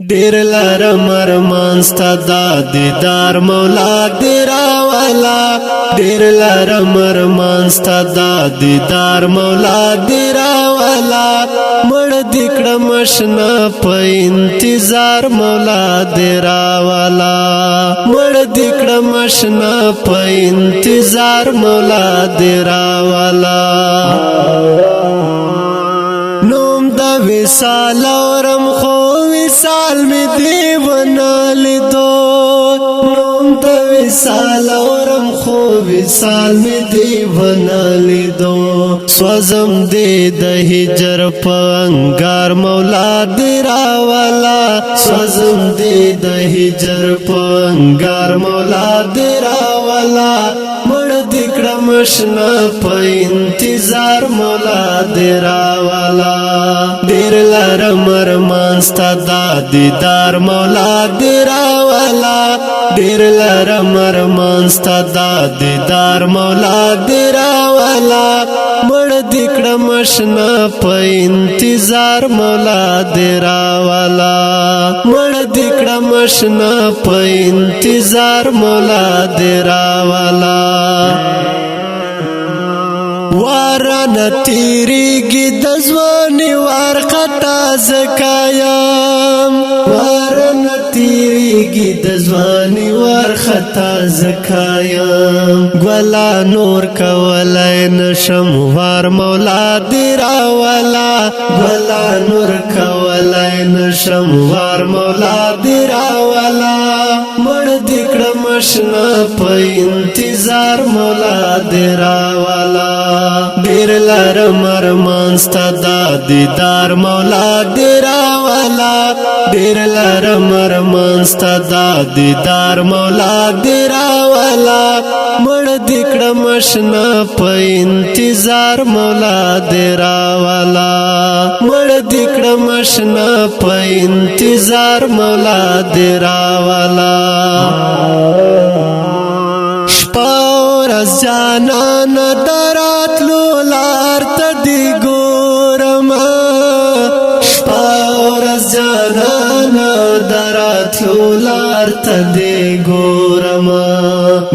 ډیر لرم ارمان ستا د دیدار مولا دې راوالا ډیر لرم ارمان ستا د دیدار مولا دې راوالا مړ دې کړم آشنا په انتظار مولا دې راوالا مړ دې کړم آشنا په انتظار مولا دې راوالا نوم د وصال اورم خو وصال می دیونا لیدو نوم د وصال اورم خو وصال می دیونا لیدو سوزم دې د هجر په انګار مولا دې راوالا سوزم دې د هجر په انګار مولا دې راوالا مړ دې کړم آشنا په انتظار مولا دې راوالا ډیر لرم ارمان ستا د دیدار مولا دې راوالا ډیر لرم ارمان ستا د دیدار مولا دې راوالا مړ دې کړم آشنا په انتظار مولا دې راوالا مړ دې کړم آشنا په انتظار مولا دې راوالا وارن تیریږي د ځواني ورخطا زکایم وارن تیریږي د ځواني ورخطا زکایم ګولا نور کولای نشم وار مولا دې راوالا ګولا نور کولای نشم وار مولا دې راوالا مړ دې کړم آشنا په انتظار مولا دې راوالا ډیر لرم ارمان ستا د دیدار مولا دې راوالا ډیر لرم ارمان ستا د دیدار مولا دې راوالا مړ دې کړم آشنا په انتظار مولا دې راوالا مړ دې کړم آشنا په انتظار مولا دې راوالا شپه ورځ جانان دراتلو لار ته دې ګورم شپه ورځ جانان دراتلو لار ته دې ګورم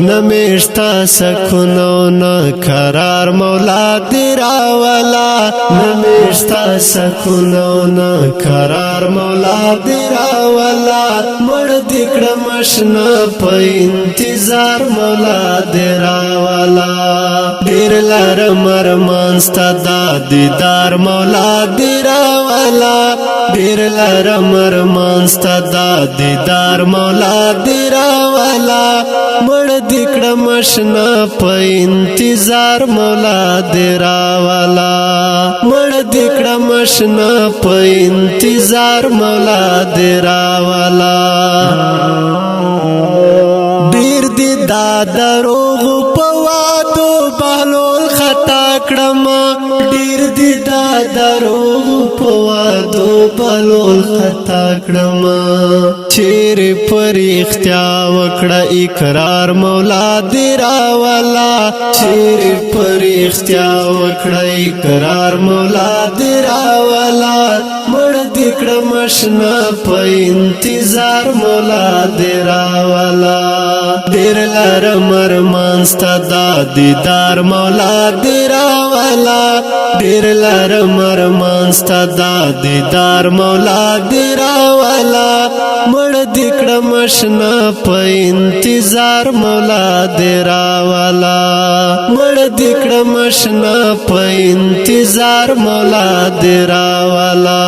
نه مشتا سکون او نه قرار مولا دې راوالا نه مشتا سکون او نه قرار مولا دې راوالا مړ دې کړم آشنا په انتظار مولا دې راوالا ډیر لرم ارمان ستا د دیدار مولا دې راوالا ډیر لرم ارمان ستا د دیدار مولا دې راوالا مړ دې کړم آشنا په انتظار مولا دې راوالا مړ دې کړم آشنا په انتظار مولا دې راوالا ډیر دې دا دروغ په وادو بهلول خطا کړم ډیر دې دا دروغ په وادو بهلول خطا کړم چیرې پر اختیا وکړه اقرار مولا دې راوالا چیرې پر اختیا وکړه اقرار مولا دې راوالا مړ دې کړم آشنا په انتظار مولا دې راوالا ډیر لرم ارمان ستا د دیدار مولا دې راوالا ډیر لرم ارمان ستا د دیدار مولا دې راوالا مړ دې کړم آشنا په انتظار مولا دې راوالا مړ دې کړم آشنا په انتظار مولا دې راوالا